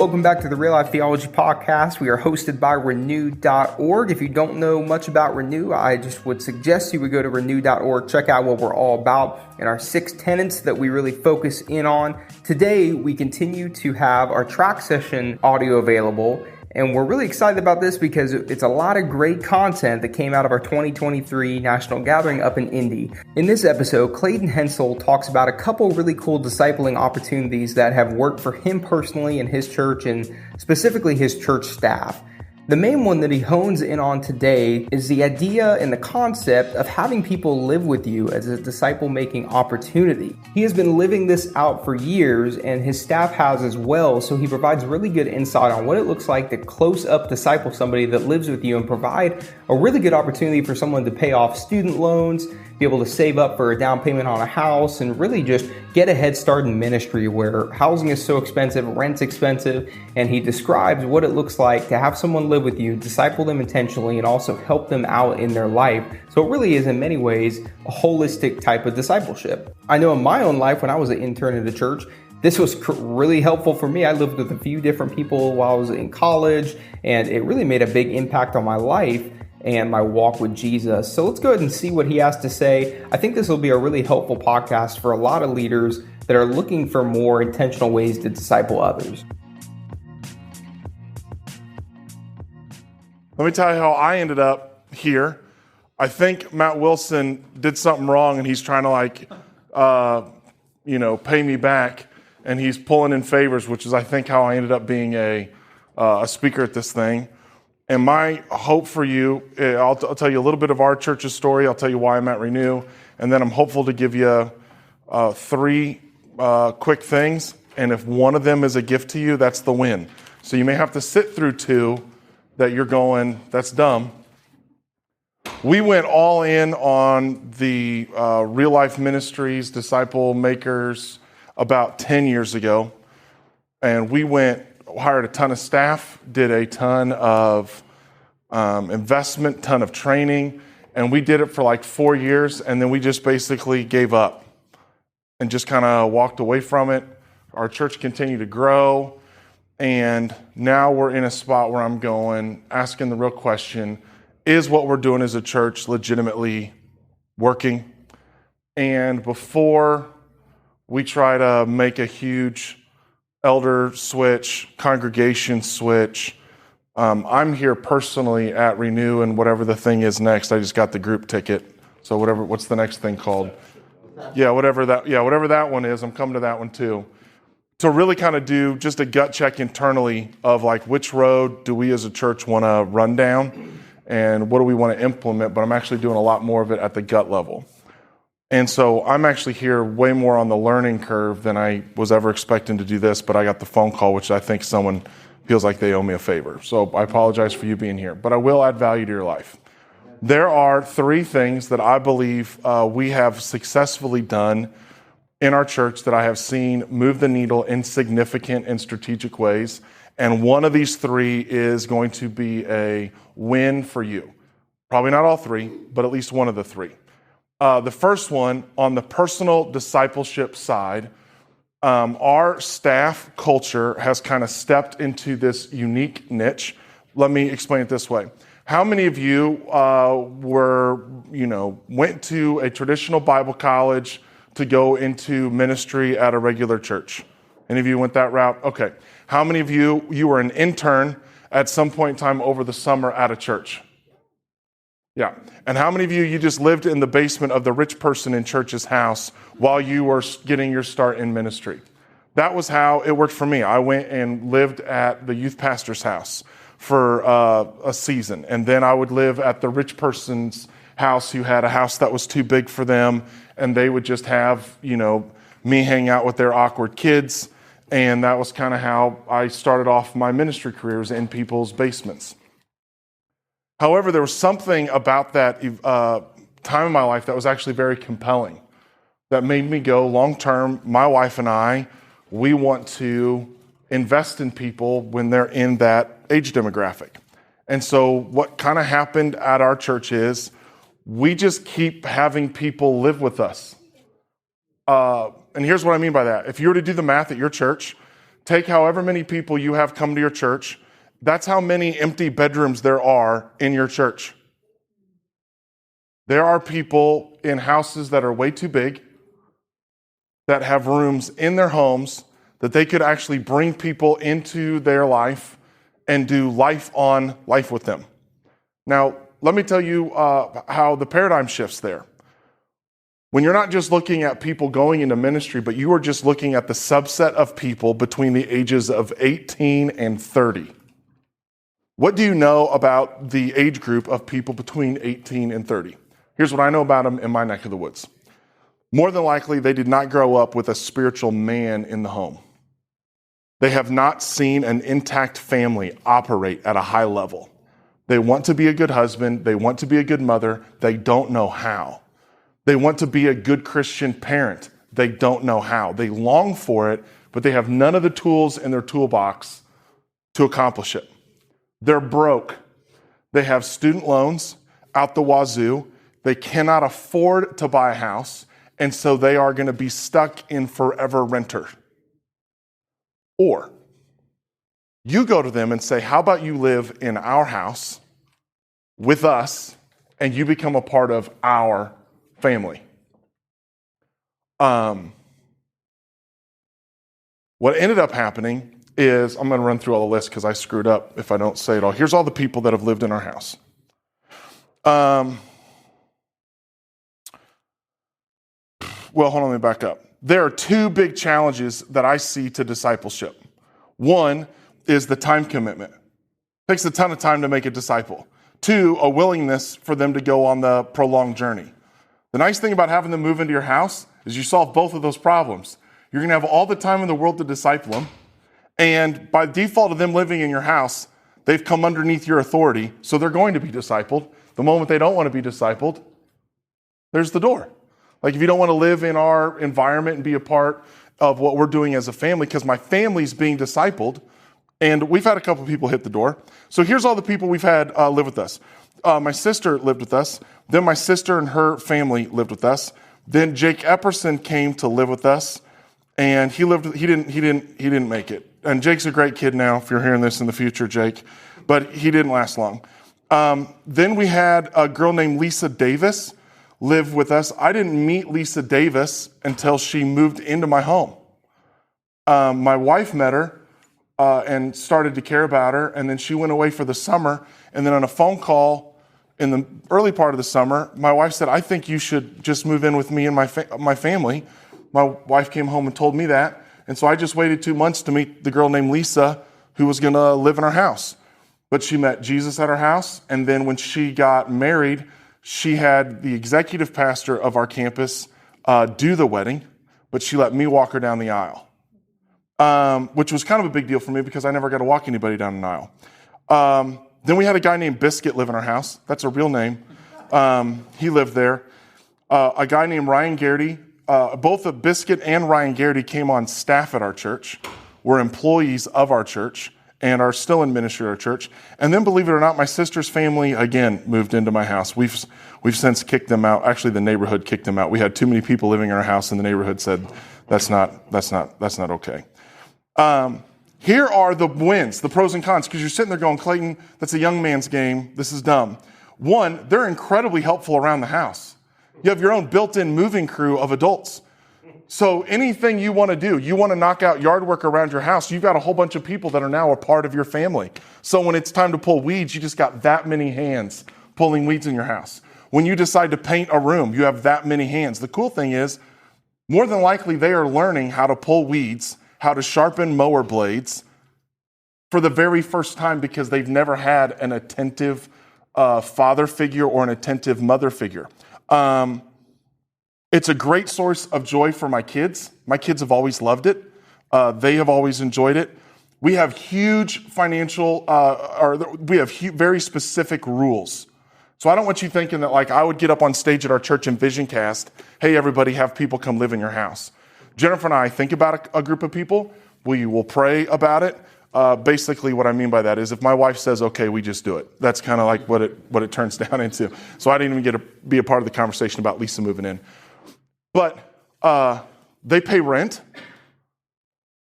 Welcome back to the Real Life Theology Podcast. We are hosted by Renew.org. If you don't know much about Renew, I just would suggest you would go to Renew.org, check out what we're all about and our 6 tenets that we really focus in on. Today, we continue to have our track session audio available. And we're really excited about this because it's a lot of great content that came out of our 2023 National Gathering up in Indy. In this episode, Clayton Hentzel talks about a couple really cool discipling opportunities that have worked for him personally and his church, and specifically his church staff. The main one that he hones in on today is the idea and the concept of having people live with you as a disciple-making opportunity. He has been living this out for years, and his staff has as well, so he provides really good insight on what it looks like to close up disciple somebody that lives with you and provide a really good opportunity for someone to pay off student loans, be able to save up for a down payment on a house, and really just get a head start in ministry where housing is so expensive, rent's expensive, and he describes what it looks like to have someone live with you, disciple them intentionally, and also help them out in their life. So it really is in many ways a holistic type of discipleship. I know in my own life when I was an intern at a church, this was really helpful for me. I lived with a few different people while I was in college, and it really made a big impact on my life and my walk with Jesus. So let's go ahead and see what he has to say. I think this will be a really helpful podcast for a lot of leaders that are looking for more intentional ways to disciple others. Let me tell you how I ended up here. I think Matt Wilson did something wrong and he's trying to pay me back, and he's pulling in favors, which is I think how I ended up being a speaker at this thing. And my hope for you, I'll tell you a little bit of our church's story. I'll tell you why I'm at Renew. And then I'm hopeful to give you 3 quick things. And if one of them is a gift to you, that's the win. So you may have to sit through 2 that you're going, that's dumb. We went all in on the Real Life Ministries, Disciple Makers, about 10 years ago. And we hired a ton of staff, did a ton of investment, ton of training, and we did it for like 4 years, and then we just basically gave up and just kind of walked away from it. Our church continued to grow, and now we're in a spot where I'm asking the real question, is what we're doing as a church legitimately working? And before we try to make a huge elder switch, congregation switch, I'm here personally at Renew, and whatever the thing is next, I just got the group ticket. So what's the next thing called? Whatever that one is, I'm coming to that one too. To really kind of do just a gut check internally of like which road do we as a church want to run down and what do we want to implement, but I'm actually doing a lot more of it at the gut level. And so I'm actually here way more on the learning curve than I was ever expecting to do this, but I got the phone call, which I think someone feels like they owe me a favor. So I apologize for you being here, but I will add value to your life. There are 3 things that I believe we have successfully done in our church that I have seen move the needle in significant and strategic ways. And one of these 3 is going to be a win for you. Probably not all 3, but at least one of the 3. The first one, on the personal discipleship side, our staff culture has kind of stepped into this unique niche. Let me explain it this way. How many of you went to a traditional Bible college to go into ministry at a regular church? Any of you went that route? Okay. How many of you were an intern at some point in time over the summer at a church? Yeah. And how many of you just lived in the basement of the rich person in church's house while you were getting your start in ministry? That was how it worked for me. I went and lived at the youth pastor's house for a season. And then I would live at the rich person's house who had a house that was too big for them. And they would just have, me hang out with their awkward kids. And that was kind of how I started off my ministry careers, in people's basements. However, there was something about that time in my life that was actually very compelling, that made me go long-term. My wife and I, we want to invest in people when they're in that age demographic. And so what kind of happened at our church is we just keep having people live with us. And here's what I mean by that. If you were to do the math at your church, Take however many people you have come to your church. That's how many empty bedrooms there are in your church. There are people in houses that are way too big, that have rooms in their homes that they could actually bring people into their life and do life on life with them. Now, let me tell you how the paradigm shifts there. When you're not just looking at people going into ministry, but you are just looking at the subset of people between the ages of 18 and 30. What do you know about the age group of people between 18 and 30? Here's what I know about them in my neck of the woods. More than likely, they did not grow up with a spiritual man in the home. They have not seen an intact family operate at a high level. They want to be a good husband. They want to be a good mother. They don't know how. They want to be a good Christian parent. They don't know how. They long for it, but they have none of the tools in their toolbox to accomplish it. They're broke. They have student loans out the wazoo. They cannot afford to buy a house, and so they are going to be stuck in forever renter. Or you go to them and say, how about you live in our house with us, and you become a part of our family? What ended up happening is, I'm going to run through all the lists because I screwed up if I don't say it all. Here's all the people that have lived in our house. Well, hold on, let me back up. There are two big challenges that I see to discipleship. One is the time commitment. It takes a ton of time to make a disciple. Two, a willingness for them to go on the prolonged journey. The nice thing about having them move into your house is you solve both of those problems. You're going to have all the time in the world to disciple them. And by default of them living in your house, they've come underneath your authority, so they're going to be discipled. The moment they don't want to be discipled, there's the door. Like if you don't want to live in our environment and be a part of what we're doing as a family, because my family's being discipled, and we've had a couple of people hit the door. So here's all the people we've had live with us. My sister lived with us. Then my sister and her family lived with us. Then Jake Epperson came to live with us, and he didn't make it. And Jake's a great kid now, if you're hearing this in the future, Jake, but he didn't last long. Then we had a girl named Lisa Davis live with us. I didn't meet Lisa Davis until she moved into my home. My wife met her and started to care about her, and then she went away for the summer, and then on a phone call in the early part of the summer, my wife said, I think you should just move in with me and my family. My wife came home and told me that, and so I just waited 2 months to meet the girl named Lisa who was going to live in our house. But she met Jesus at our house, and then when she got married, she had the executive pastor of our campus do the wedding, but she let me walk her down the aisle, which was kind of a big deal for me because I never got to walk anybody down an aisle. Then we had a guy named Biscuit live in our house. That's a real name. He lived there. A guy named Ryan Garrity. Both Biscuit and Ryan Garrity came on staff at our church, were employees of our church, and are still in ministry at our church. And then, believe it or not, my sister's family, again, moved into my house. We've since kicked them out. Actually, the neighborhood kicked them out. We had too many people living in our house, and the neighborhood said, that's not okay. Here are the wins, the pros and cons, because you're sitting there going, Clayton, that's a young man's game. This is dumb. One, they're incredibly helpful around the house. You have your own built-in moving crew of adults. So anything you want to do, you want to knock out yard work around your house, you've got a whole bunch of people that are now a part of your family. So when it's time to pull weeds, you just got that many hands pulling weeds in your house. When you decide to paint a room, you have that many hands. The cool thing is, more than likely, they are learning how to pull weeds, how to sharpen mower blades for the very first time because they've never had an attentive father figure or an attentive mother figure. It's a great source of joy for my kids. My kids have always loved it. They have always enjoyed it. We have huge financial, very specific rules. So I don't want you thinking that like I would get up on stage at our church and vision cast, hey, everybody, have people come live in your house. Jennifer and I think about a group of people. We will pray about it. Basically, what I mean by that is if my wife says, okay, we just do it. That's kind of like what it turns down into. So I didn't even get to be a part of the conversation about Lisa moving in. But they pay rent.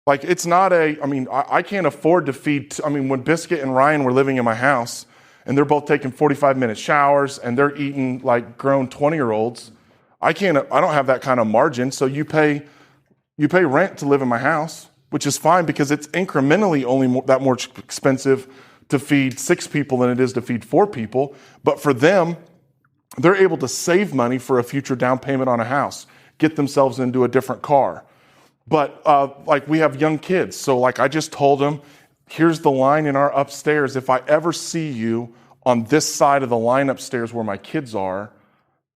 Like, it's not I can't afford to feed, when Biscuit and Ryan were living in my house and they're both taking 45-minute showers and they're eating like grown 20-year-olds, I don't have that kind of margin. So you pay rent to live in my house, which is fine because it's incrementally only that more expensive to feed 6 people than it is to feed 4 people. But for them, they're able to save money for a future down payment on a house, get themselves into a different car. But we have young kids. So I just told them, here's the line in our upstairs. If I ever see you on this side of the line upstairs where my kids are,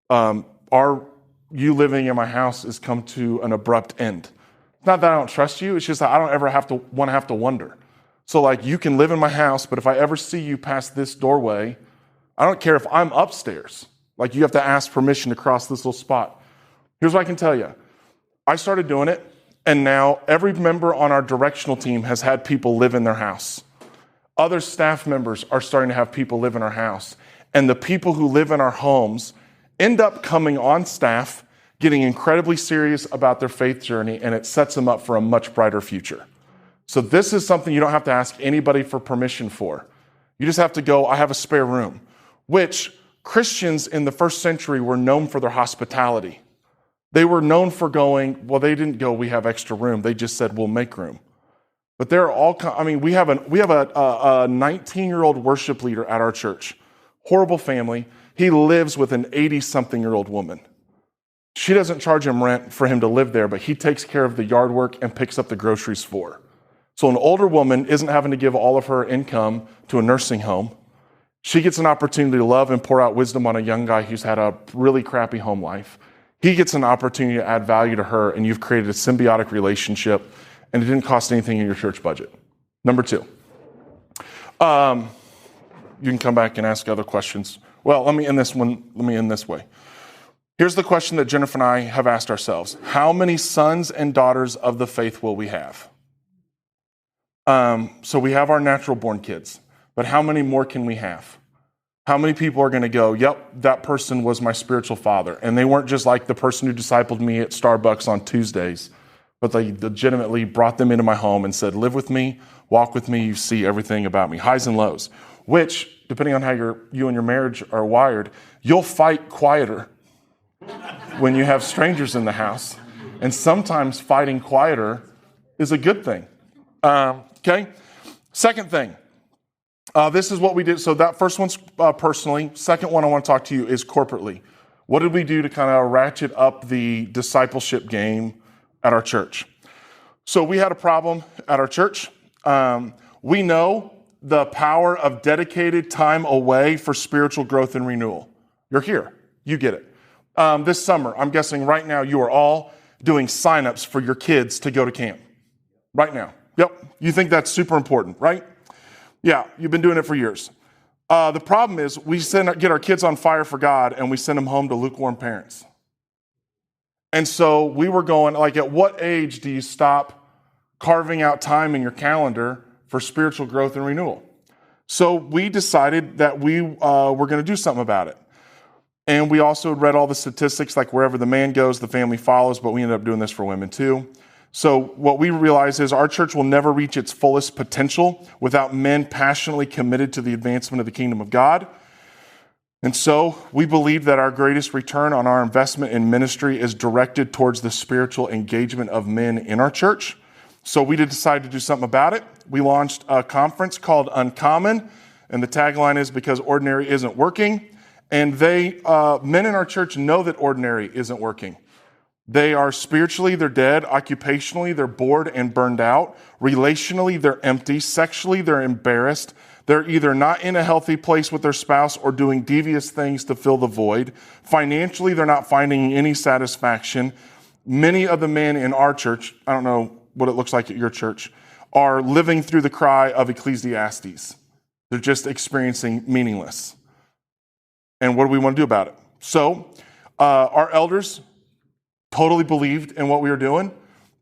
you living in my house has come to an abrupt end. It's not that I don't trust you. It's just that I don't ever have to wonder. So you can live in my house, but if I ever see you past this doorway, I don't care if I'm upstairs. You have to ask permission to cross this little spot. Here's what I can tell you. I started doing it. And now every member on our directional team has had people live in their house. Other staff members are starting to have people live in our house. And the people who live in our homes end up coming on staff, getting incredibly serious about their faith journey, and it sets them up for a much brighter future. So this is something you don't have to ask anybody for permission for. You just have to go, I have a spare room, which Christians in the first century were known for their hospitality. They were known for going, well, they didn't go, we have extra room. They just said, we'll make room. But there are all, we have a 19-year-old worship leader at our church. Horrible family. He lives with an 80-something-year-old woman. She doesn't charge him rent for him to live there, but he takes care of the yard work and picks up the groceries for her. So an older woman isn't having to give all of her income to a nursing home. She gets an opportunity to love and pour out wisdom on a young guy who's had a really crappy home life. He gets an opportunity to add value to her, and you've created a symbiotic relationship, and it didn't cost anything in your church budget. Number 2. You can come back and ask other questions. Well, let me end this way. Here's the question that Jennifer and I have asked ourselves. How many sons and daughters of the faith will we have? So we have our natural born kids, but how many more can we have? How many people are going to go, yep, that person was my spiritual father. And they weren't just like the person who discipled me at Starbucks on Tuesdays, but they legitimately brought them into my home and said, live with me, walk with me, you see everything about me, highs and lows, which, depending on how you and your marriage are wired, you'll fight quieter when you have strangers in the house. And sometimes fighting quieter is a good thing. Okay? Second thing. This is what we did. So that first one's personally. Second one I want to talk to you is corporately. What did we do to kind of ratchet up the discipleship game at our church? So we had a problem at our church. We know the power of dedicated time away for spiritual growth and renewal. You're here. You get it. This summer, I'm guessing right now you are all doing signups for your kids to go to camp. Right now. Yep. You think that's super important, right? Yeah, you've been doing it for years. The problem is we get our kids on fire for God and we send them home to lukewarm parents. And so we were going, at what age do you stop carving out time in your calendar for spiritual growth and renewal? So we decided that we were going to do something about it. And we also read all the statistics, wherever the man goes, the family follows, but we ended up doing this for women too. So what we realize is our church will never reach its fullest potential without men passionately committed to the advancement of the kingdom of God. And so we believe that our greatest return on our investment in ministry is directed towards the spiritual engagement of men in our church. So we decided to do something about it. We launched a conference called Uncommon, and the tagline is because ordinary isn't working. And men in our church know that ordinary isn't working. They are spiritually, they're dead. Occupationally, they're bored and burned out. Relationally, they're empty. Sexually, they're embarrassed. They're either not in a healthy place with their spouse or doing devious things to fill the void. Financially, they're not finding any satisfaction. Many of the men in our church, I don't know what it looks like at your church, are living through the cry of Ecclesiastes. They're just experiencing meaningless. And what do we want to do about it? So our elders totally believed in what we were doing,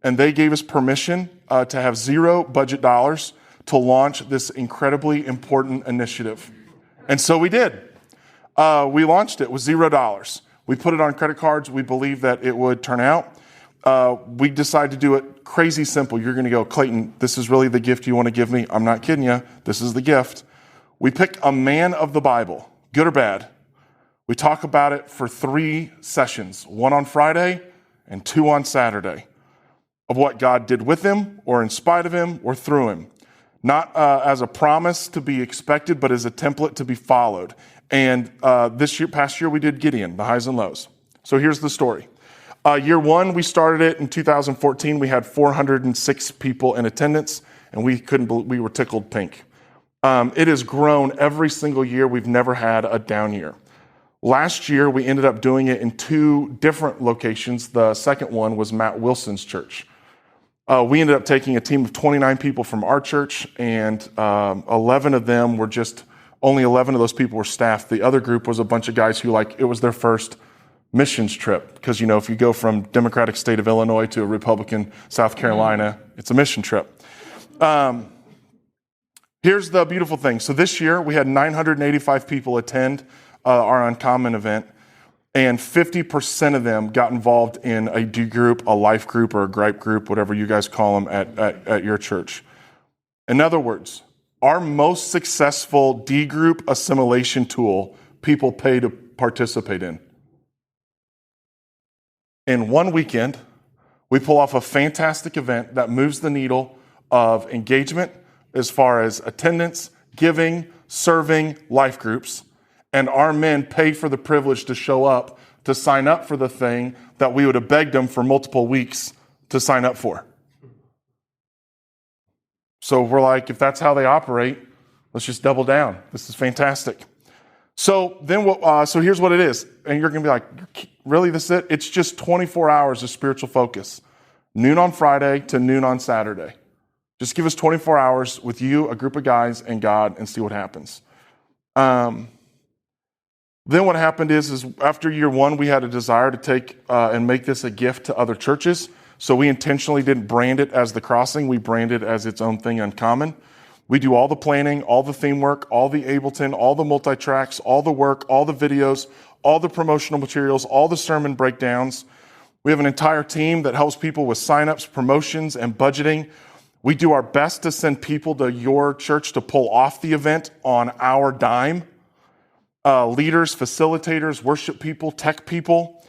and they gave us permission to have $0 budget dollars to launch this incredibly important initiative. And so we did. We launched it with $0. We put it on credit cards. We believed that it would turn out. we decided to do it crazy simple. You're going to go, Clayton, this is really the gift you want to give me? I'm not kidding you. This is the gift. We pick a man of the Bible, good or bad. We talk about it for 3 sessions, 1 on Friday and 2 on Saturday, of what God did with him or in spite of him or through him. Not as a promise to be expected, but as a template to be followed. And past year, we did Gideon, the highs and lows. So here's the story. Year 1, we started it in 2014. We had 406 people in attendance, and we were tickled pink. It has grown every single year. We've never had a down year. Last year, we ended up doing it in 2 different locations. The second one was Matt Wilson's church. We ended up taking a team of 29 people from our church, and 11 of them were only 11 of those people were staff. The other group was a bunch of guys who, it was their first missions trip. Because, if you go from Democratic state of Illinois to a Republican South Carolina, it's a mission trip. Here's the beautiful thing. So this year, we had 985 people attend our Uncommon event. And 50% of them got involved in a D group, a life group, or a gripe group, whatever you guys call them at your church. In other words, our most successful D group assimilation tool, people pay to participate in. In 1 weekend, we pull off a fantastic event that moves the needle of engagement as far as attendance, giving, serving, life groups. And our men pay for the privilege to show up, to sign up for the thing that we would have begged them for multiple weeks to sign up for. So we're like, if that's how they operate, let's just double down. This is fantastic. So so here's what it is. And you're going to be like, really, this is it? It's just 24 hours of spiritual focus. Noon on Friday to noon on Saturday. Just give us 24 hours with you, a group of guys, and God, and see what happens. Then what happened is after year 1, we had a desire to take and make this a gift to other churches. So we intentionally didn't brand it as The Crossing. We branded it as its own thing, Uncommon. We do all the planning, all the theme work, all the Ableton, all the multi-tracks, all the work, all the videos, all the promotional materials, all the sermon breakdowns. We have an entire team that helps people with signups, promotions, and budgeting. We do our best to send people to your church to pull off the event on our dime. Leaders, facilitators, worship people, tech people.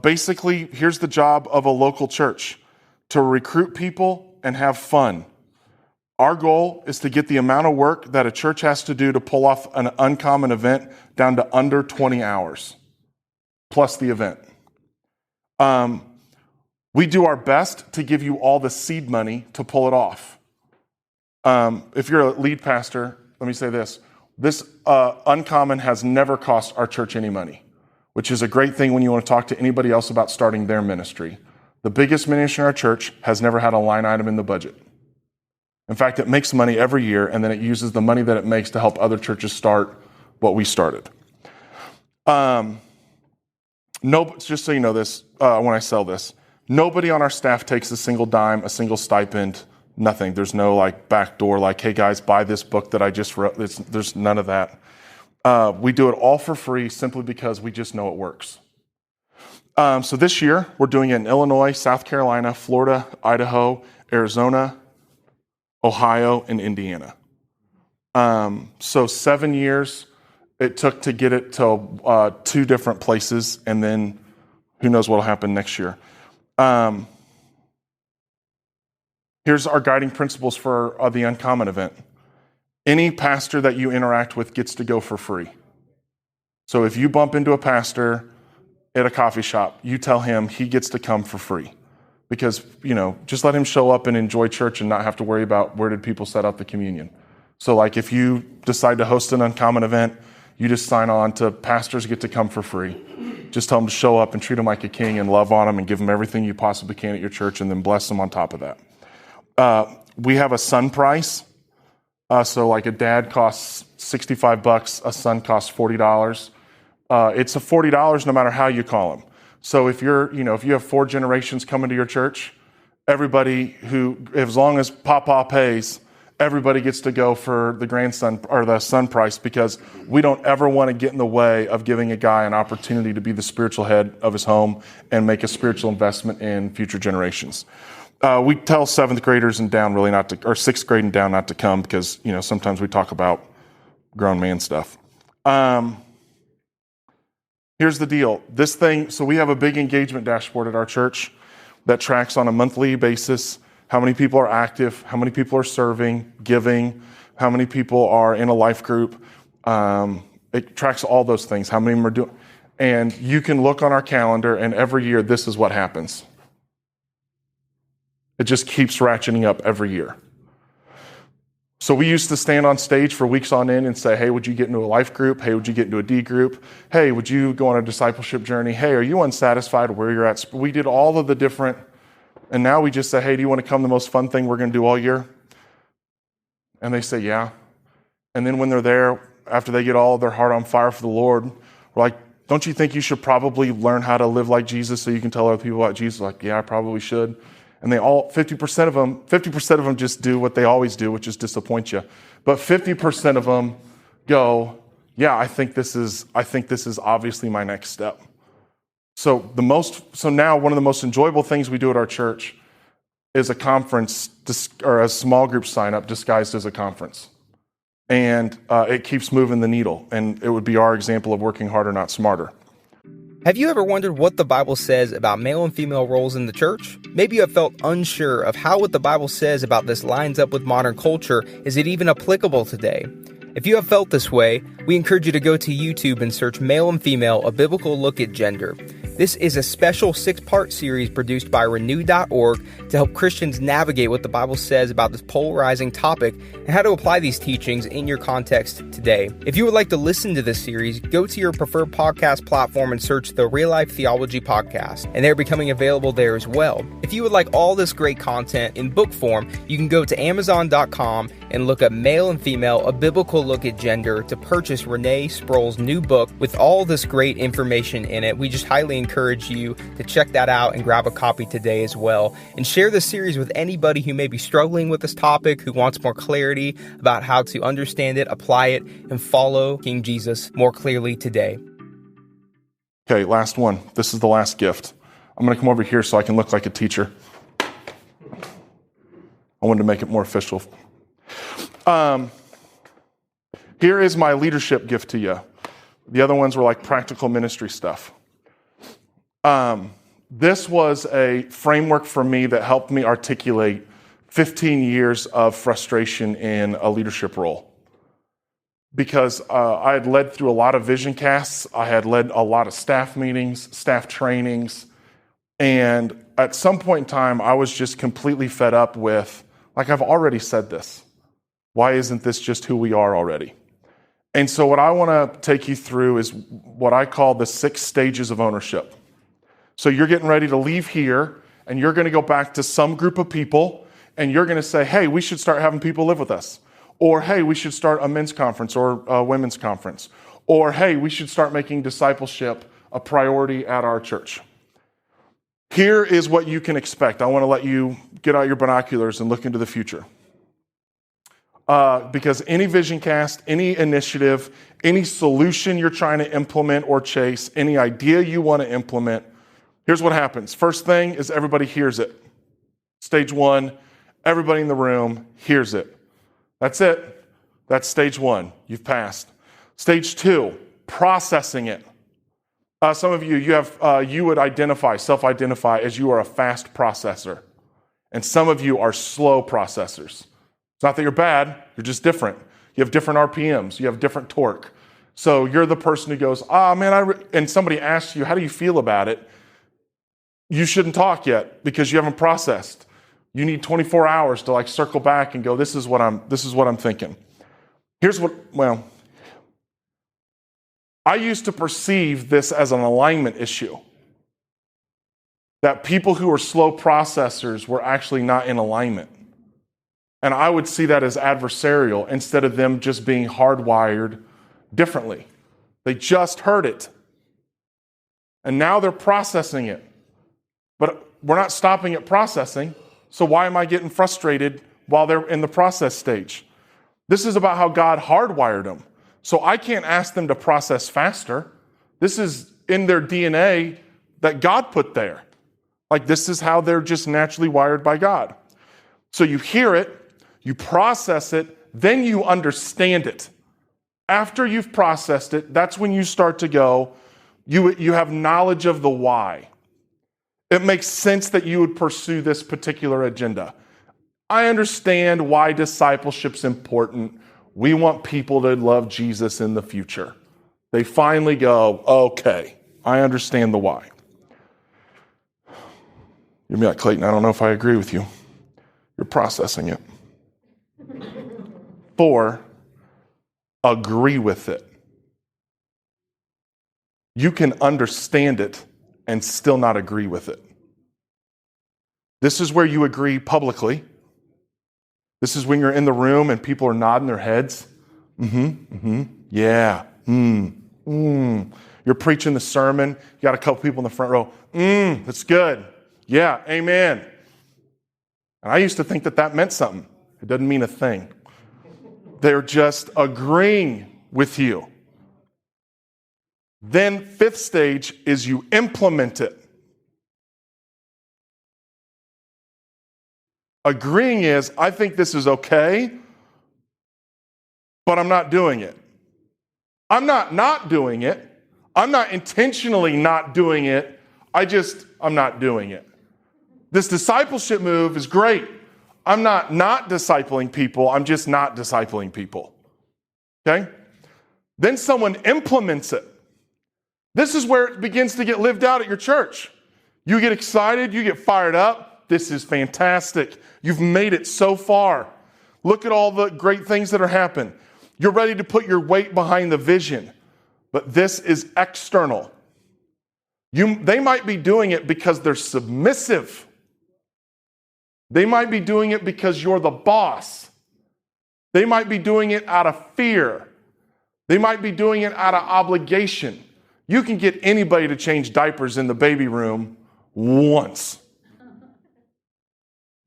Basically, here's the job of a local church: to recruit people and have fun. Our goal is to get the amount of work that a church has to do to pull off an Uncommon event down to under 20 hours, plus the event. We do our best to give you all the seed money to pull it off. If you're a lead pastor, let me say this. This Uncommon has never cost our church any money, which is a great thing when you want to talk to anybody else about starting their ministry. The biggest ministry in our church has never had a line item in the budget. In fact, it makes money every year, and then it uses the money that it makes to help other churches start what we started. Just so you know this, when I sell this, nobody on our staff takes a single dime, a single stipend, nothing. There's no back door, hey guys, buy this book that I just wrote. There's none of that. We do it all for free simply because we just know it works. So this year, we're doing it in Illinois, South Carolina, Florida, Idaho, Arizona, Ohio, and Indiana. So 7 years it took to get it to 2 different places, and then who knows what will happen next year. Here's our guiding principles for the Uncommon event. Any pastor that you interact with gets to go for free. So if you bump into a pastor at a coffee shop, you tell him he gets to come for free. Because, just let him show up and enjoy church and not have to worry about where did people set up the communion. So if you decide to host an Uncommon event, you just sign on to pastors get to come for free. Just tell them to show up and treat them like a king and love on them and give them everything you possibly can at your church and then bless them on top of that. We have a son price. So a dad costs $65, a son costs $40. It's a $40 no matter how you call them. So if if you have 4 generations coming to your church, everybody as long as Papa pays, everybody gets to go for the grandson or the son price, because we don't ever want to get in the way of giving a guy an opportunity to be the spiritual head of his home and make a spiritual investment in future generations. We tell 7th graders and down really not to, or 6th grade and down not to come, because, sometimes we talk about grown man stuff. Here's the deal. So we have a big engagement dashboard at our church that tracks on a monthly basis how many people are active, how many people are serving, giving, how many people are in a life group. It tracks all those things, how many are doing. And you can look on our calendar, and every year this is what happens. It just keeps ratcheting up every year. So we used to stand on stage for weeks on end and say, hey, would you get into a life group? Hey, would you get into a D group? Hey, would you go on a discipleship journey? Hey, are you unsatisfied where you're at? We did all of the different, and now we just say, hey, do you want to come to the most fun thing we're going to do all year? And they say, yeah. And then when they're there, after they get all of their heart on fire for the Lord, we're like, don't you think you should probably learn how to live like Jesus so you can tell other people about Jesus? Like, yeah, I probably should. And they all, 50% of them just do what they always do, which is disappoint you. But 50% of them go, yeah, I think this is obviously my next step. So now one of the most enjoyable things we do at our church is a conference or a small group sign up disguised as a conference. And it keeps moving the needle. And it would be our example of working harder, not smarter. Have you ever wondered what the Bible says about male and female roles in the church? Maybe you have felt unsure of how what the Bible says about this lines up with modern culture. Is it even applicable today? If you have felt this way, we encourage you to go to YouTube and search Male and Female, a Biblical Look at Gender. This is a special 6-part series produced by Renew.org to help Christians navigate what the Bible says about this polarizing topic and how to apply these teachings in your context today. If you would like to listen to this series, go to your preferred podcast platform and search the Real Life Theology Podcast, and they're becoming available there as well. If you would like all this great content in book form, you can go to Amazon.com and look up Male and Female, a Biblical Look at Gender to purchase Renee Sproul's new book with all this great information in it. We just highly encourage you to check that out and grab a copy today as well. And share this series with anybody who may be struggling with this topic, who wants more clarity about how to understand it, apply it, and follow King Jesus more clearly today. Okay, last one. This is the last gift. I'm going to come over here so I can look like a teacher. I wanted to make it more official. Here is my leadership gift to you. The other ones were like practical ministry stuff. This was a framework for me that helped me articulate 15 years of frustration in a leadership role. Because I had led through a lot of vision casts. I had led a lot of staff meetings, staff trainings. And at some point in time, I was just completely fed up with, like, I've already said this. Why isn't this just who we are already? And so what I want to take you through is what I call the 6 stages of ownership. So you're getting ready to leave here, and you're going to go back to some group of people, and you're going to say, hey, we should start having people live with us. Or, hey, we should start a men's conference or a women's conference. Or, hey, we should start making discipleship a priority at our church. Here is what you can expect. I want to let you get out your binoculars and look into the future. Because any vision cast, any initiative, any solution you're trying to implement or chase, any idea you want to implement, here's what happens. First thing is everybody hears it. Stage 1, everybody in the room hears it. That's it. That's stage 1. You've passed. Stage 2, processing it. Some of you would self-identify as you are a fast processor. And some of you are slow processors. It's not that you're bad, you're just different. You have different RPMs, you have different torque. So you're the person who goes, and somebody asks you, how do you feel about it? You shouldn't talk yet because you haven't processed. You need 24 hours to circle back and go, this is what I'm thinking. I used to perceive this as an alignment issue. That people who are slow processors were actually not in alignment. And I would see that as adversarial instead of them just being hardwired differently. They just heard it. And now they're processing it. But we're not stopping at processing. So why am I getting frustrated while they're in the process stage. This is about how God hardwired them. So I can't ask them to process faster. This is in their DNA that God put there. Like this is how they're just naturally wired by God. So you hear it, you process it, then you understand it. After you've processed it, that's when you start to go, you have knowledge of the why. It makes sense that you would pursue this particular agenda. I understand why discipleship's important. We want people to love Jesus in the future. They finally go, okay, I understand the why. You'll be like, Clayton, I don't know if I agree with you. You're processing it. 4, agree with it. You can understand it and still not agree with it. This is where you agree publicly. This is when you're in the room and people are nodding their heads. Yeah. You're preaching the sermon. You got a couple people in the front row. That's good. Yeah, amen. And I used to think that meant something. It doesn't mean a thing. They're just agreeing with you. Then 5th stage is you implement it. Agreeing is, I think this is okay, but I'm not doing it. I'm not doing it. I'm not intentionally not doing it. I'm not doing it. This discipleship move is great. I'm not discipling people. I'm just not discipling people. Okay? Then someone implements it. This is where it begins to get lived out at your church. You get excited. You get fired up. This is fantastic. You've made it so far. Look at all the great things that are happening. You're ready to put your weight behind the vision. But this is external. They might be doing it because they're submissive. They might be doing it because you're the boss. They might be doing it out of fear. They might be doing it out of obligation. You can get anybody to change diapers in the baby room once.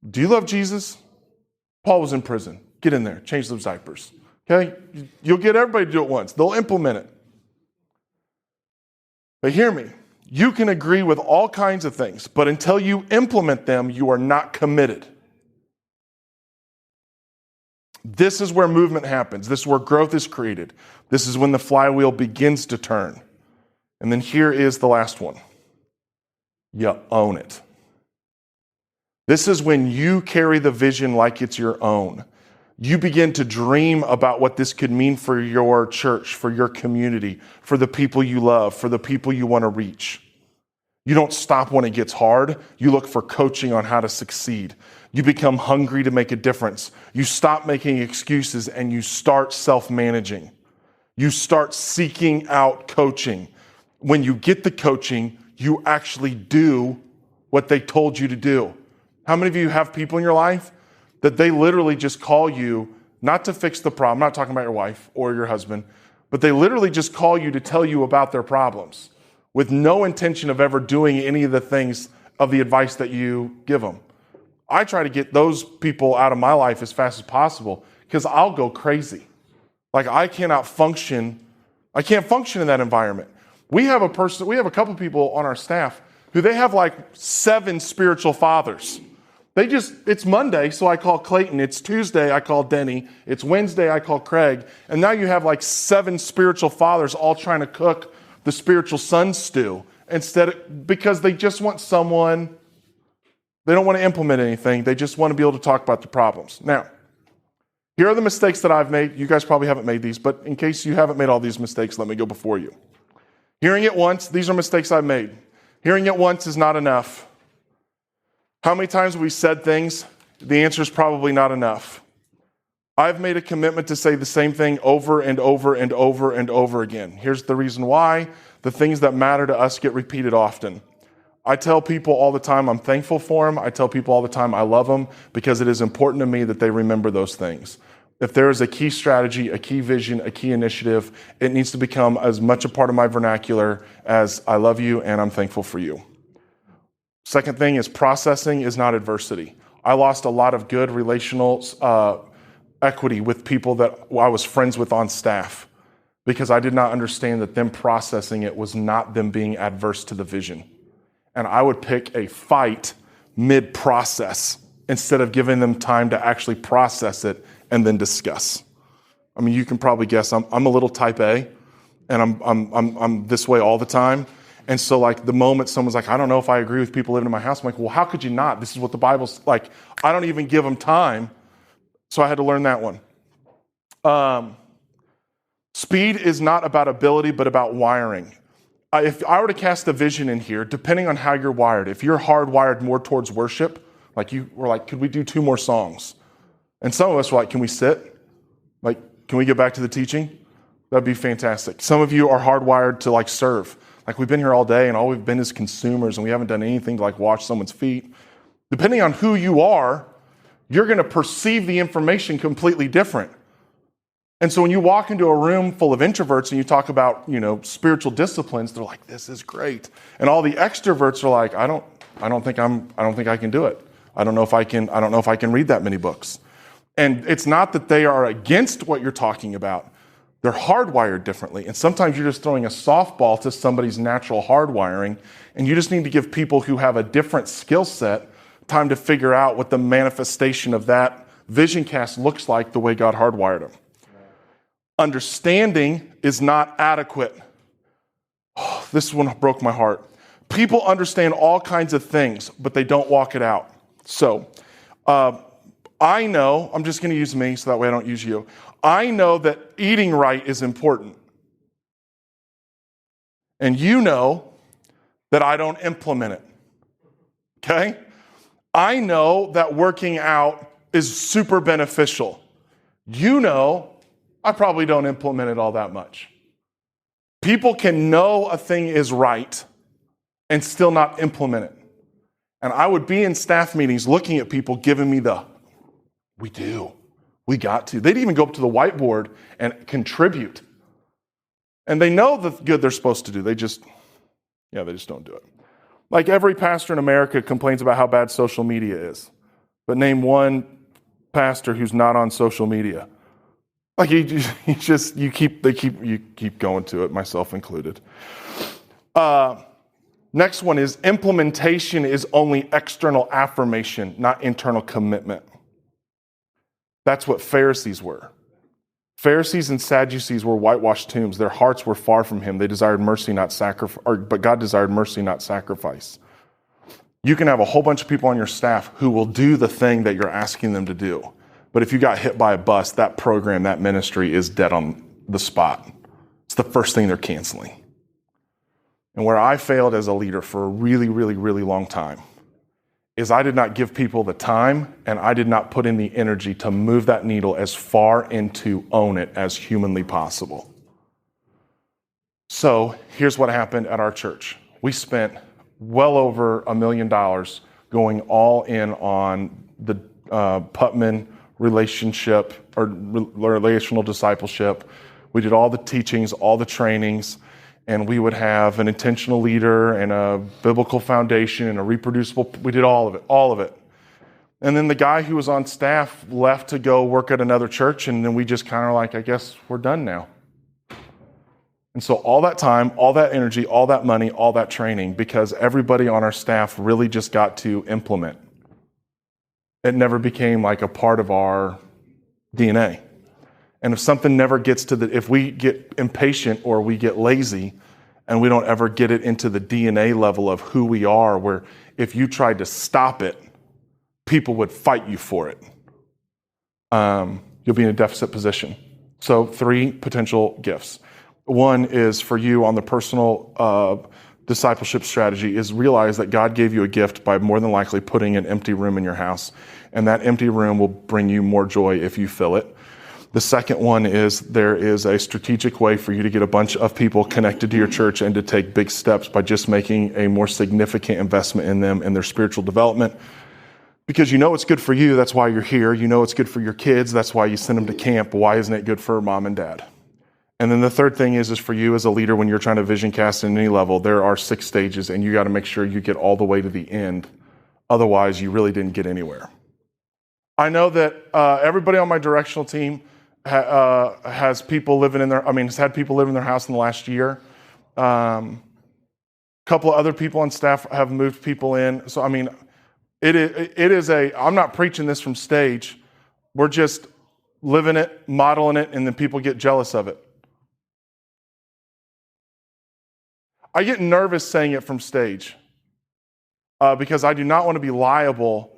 Do you love Jesus? Paul was in prison. Get in there. Change those diapers. Okay? You'll get everybody to do it once. They'll implement it. But hear me. You can agree with all kinds of things, but until you implement them, you are not committed. This is where movement happens. This is where growth is created. This is when the flywheel begins to turn. And then here is the last one. You own it. This is when you carry the vision like it's your own. You begin to dream about what this could mean for your church, for your community, for the people you love, for the people you want to reach. You don't stop when it gets hard. You look for coaching on how to succeed. You become hungry to make a difference. You stop making excuses and you start self-managing. You start seeking out coaching. When you get the coaching, you actually do what they told you to do. How many of you have people in your life that they literally just call you not to fix the problem? I'm not talking about your wife or your husband, but they literally just call you to tell you about their problems with no intention of ever doing any of the things of the advice that you give them. I try to get those people out of my life as fast as possible because I'll go crazy. Like I can't function in that environment. We have a couple people on our staff who they have like 7 spiritual fathers. It's Monday, so I call Clayton. It's Tuesday, I call Denny. It's Wednesday, I call Craig. And now you have like 7 spiritual fathers all trying to cook the spiritual son stew because they just want someone, they don't want to implement anything. They just want to be able to talk about the problems. Now, here are the mistakes that I've made. You guys probably haven't made these, but in case you haven't made all these mistakes, let me go before you. Hearing it once, these are mistakes I've made. Hearing it once is not enough. How many times have we said things? The answer is probably not enough. I've made a commitment to say the same thing over and over and over and over again. Here's the reason why. The things that matter to us get repeated often. I tell people all the time I'm thankful for them. I tell people all the time I love them because it is important to me that they remember those things. If there is a key strategy, a key vision, a key initiative, it needs to become as much a part of my vernacular as I love you and I'm thankful for you. Second thing is processing is not adversity. I lost a lot of good relational equity with people that I was friends with on staff because I did not understand that them processing it was not them being adverse to the vision. And I would pick a fight mid-process instead of giving them time to actually process it and then discuss. I mean, you can probably guess I'm a little type A, and I'm this way all the time. And so, like, the moment someone's like, I don't know if I agree with people living in my house, I'm like, well, how could you not? This is what the Bible's like. I don't even give them time. So I had to learn that one. Speed is not about ability, but about wiring. If I were to cast a vision in here, depending on how you're wired, if you're hardwired more towards worship, like you were like, could we do 2 more songs? And some of us were like, can we sit? Like, can we get back to the teaching? That'd be fantastic. Some of you are hardwired to like serve. Like, we've been here all day and all we've been is consumers and we haven't done anything to like wash someone's feet. Depending on who you are, you're going to perceive the information completely different. And so when you walk into a room full of introverts and you talk about, spiritual disciplines, they're like, this is great. And all the extroverts are like, I don't think I can do it. I don't know if I can read that many books. And it's not that they are against what you're talking about. They're hardwired differently. And sometimes you're just throwing a softball to somebody's natural hardwiring. And you just need to give people who have a different skill set time to figure out what the manifestation of that vision cast looks like the way God hardwired them. Understanding is not adequate. Oh, this one broke my heart. People understand all kinds of things, but they don't walk it out. So I know, I'm just going to use me so that way I don't use you. I know that eating right is important. And you know that I don't implement it. Okay? I know that working out is super beneficial. You know I probably don't implement it all that much. People can know a thing is right and still not implement it. And I would be in staff meetings looking at people giving me we got to. They'd even go up to the whiteboard and contribute. And they know the good they're supposed to do. They just don't do it. Like every pastor in America complains about how bad social media is. But name one pastor who's not on social media. Like you keep going to it, myself included. Next one is implementation is only external affirmation, not internal commitment. That's what Pharisees were. Pharisees and Sadducees were whitewashed tombs. Their hearts were far from him. They desired mercy, not sacrifice, but God desired mercy, not sacrifice. You can have a whole bunch of people on your staff who will do the thing that you're asking them to do. But if you got hit by a bus, that program, that ministry is dead on the spot. It's the first thing they're canceling. And where I failed as a leader for a really, really, really long time is I did not give people the time and I did not put in the energy to move that needle as far into own it as humanly possible. So here's what happened at our church. We spent well over $1 million going all in on the Putman relationship or relational discipleship. We did all the teachings, all the trainings, and we would have an intentional leader and a biblical foundation and a reproducible. We did all of it. And then the guy who was on staff left to go work at another church, and then we just kind of like, I guess we're done now. And so all that time, all that energy, all that money, all that training, because everybody on our staff really just got to implement. It never became like a part of our DNA. And if something never gets if we get impatient or we get lazy and we don't ever get it into the DNA level of who we are, where if you tried to stop it, people would fight you for it. You'll be in a deficit position. So 3 potential gifts. One is for you on the personal discipleship strategy is realize that God gave you a gift by more than likely putting an empty room in your house. And that empty room will bring you more joy if you fill it. The second one is there is a strategic way for you to get a bunch of people connected to your church and to take big steps by just making a more significant investment in them and their spiritual development. Because you know it's good for you, that's why you're here. You know it's good for your kids, that's why you send them to camp. Why isn't it good for mom and dad? And then the third thing is for you as a leader, when you're trying to vision cast at any level, there are 6 stages and you got to make sure you get all the way to the end. Otherwise, you really didn't get anywhere. I know that everybody on my directional team has people living in has had people living in their house in the last year. A couple of other people on staff have moved people in. So, it is I'm not preaching this from stage. We're just living it, modeling it, and then people get jealous of it. I get nervous saying it from stage because I do not want to be liable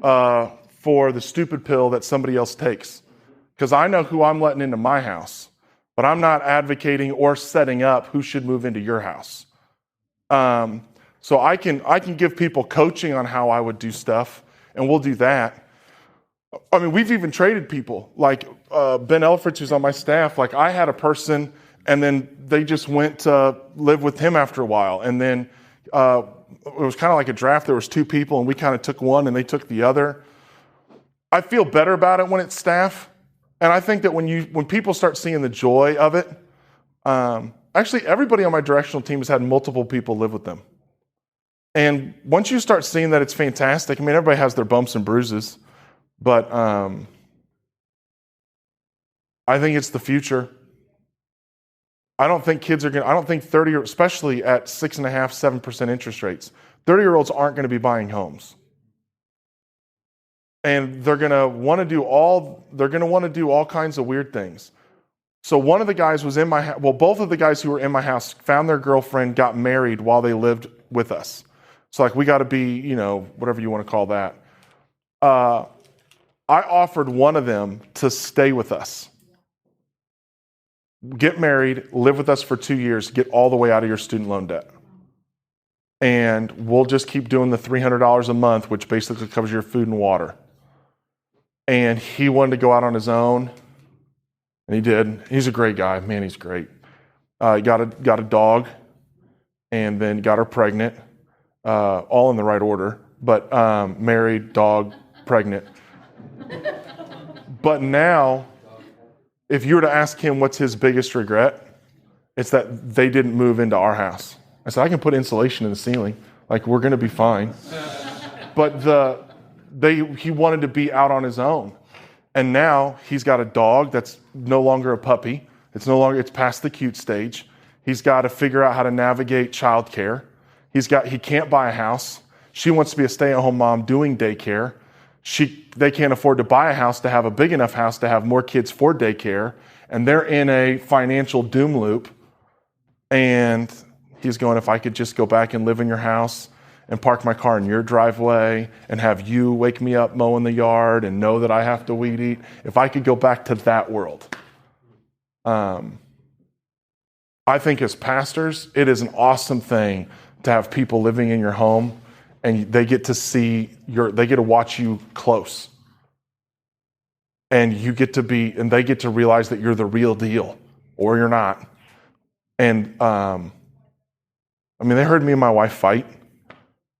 for the stupid pill that somebody else takes. Because I know who I'm letting into my house, but I'm not advocating or setting up who should move into your house. So I can give people coaching on how I would do stuff, and we'll do that. We've even traded people. Like Ben Elfridge, who's on my staff, like I had a person, and then they just went to live with him after a while. And then it was kind of like a draft. There was two people, and we kind of took one, and they took the other. I feel better about it when it's staff. And I think that when people start seeing the joy of it, actually everybody on my directional team has had multiple people live with them. And once you start seeing that it's fantastic, everybody has their bumps and bruises, but I think it's the future. I don't think kids are I don't think 30, especially at 6.5%, 7% interest rates, 30-year-olds aren't going to be buying homes. And they're going to want to do all kinds of weird things. So one of the guys was in my house. Well, both of the guys who were in my house found their girlfriend, got married while they lived with us. So we got to be, whatever you want to call that. I offered one of them to stay with us. Get married, live with us for 2 years, get all the way out of your student loan debt. And we'll just keep doing the $300 a month, which basically covers your food and water. And he wanted to go out on his own, and he did. He's a great guy. Man, he's great. He got a dog, and then got her pregnant, all in the right order, but married, dog, pregnant. But now, if you were to ask him what's his biggest regret, it's that they didn't move into our house. I said, I can put insulation in the ceiling. We're going to be fine. But he wanted to be out on his own. And now he's got a dog that's no longer a puppy. It's past the cute stage. He's got to figure out how to navigate childcare. He can't buy a house. She wants to be a stay-at-home mom doing daycare. They can't afford to buy a house to have a big enough house to have more kids for daycare. And they're in a financial doom loop. And he's going, if I could just go back and live in your house and park my car in your driveway and have you wake me up mowing the yard and know that I have to weed eat, if I could go back to that world. I think as pastors, it is an awesome thing to have people living in your home, and they get to watch you close. And they get to realize that you're the real deal, or you're not. And they heard me and my wife fight,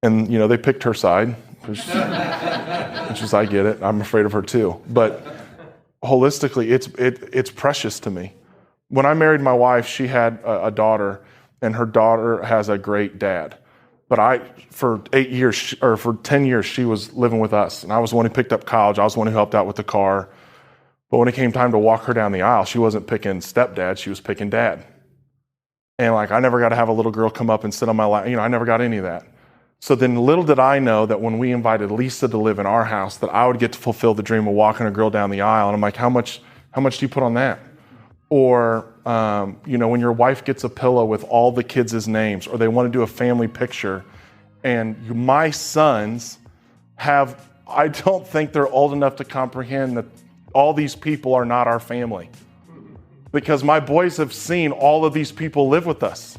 and they picked her side, which is, I get it. I'm afraid of her too. But holistically, it's precious to me. When I married my wife, she had a daughter, and her daughter has a great dad. But for 10 years, she was living with us, and I was the one who picked up college. I was the one who helped out with the car. But when it came time to walk her down the aisle, she wasn't picking stepdad; she was picking dad. And I never got to have a little girl come up and sit on my lap. I never got any of that. So then little did I know that when we invited Lisa to live in our house, that I would get to fulfill the dream of walking a girl down the aisle. And I'm like, how much do you put on that? Or, when your wife gets a pillow with all the kids' names, or they want to do a family picture, and my sons I don't think they're old enough to comprehend that all these people are not our family. Because my boys have seen all of these people live with us.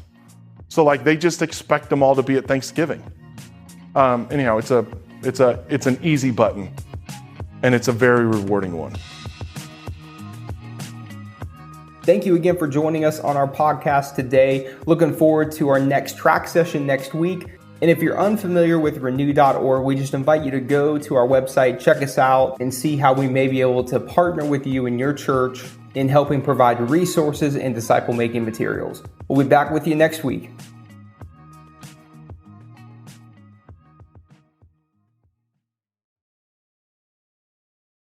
So they just expect them all to be at Thanksgiving. Anyhow, it's an easy button, and it's a very rewarding one. Thank you again for joining us on our podcast today. Looking forward to our next track session next week. And if you're unfamiliar with renew.org, we just invite you to go to our website, check us out, and see how we may be able to partner with you in your church in helping provide resources and disciple-making materials. We'll be back with you next week.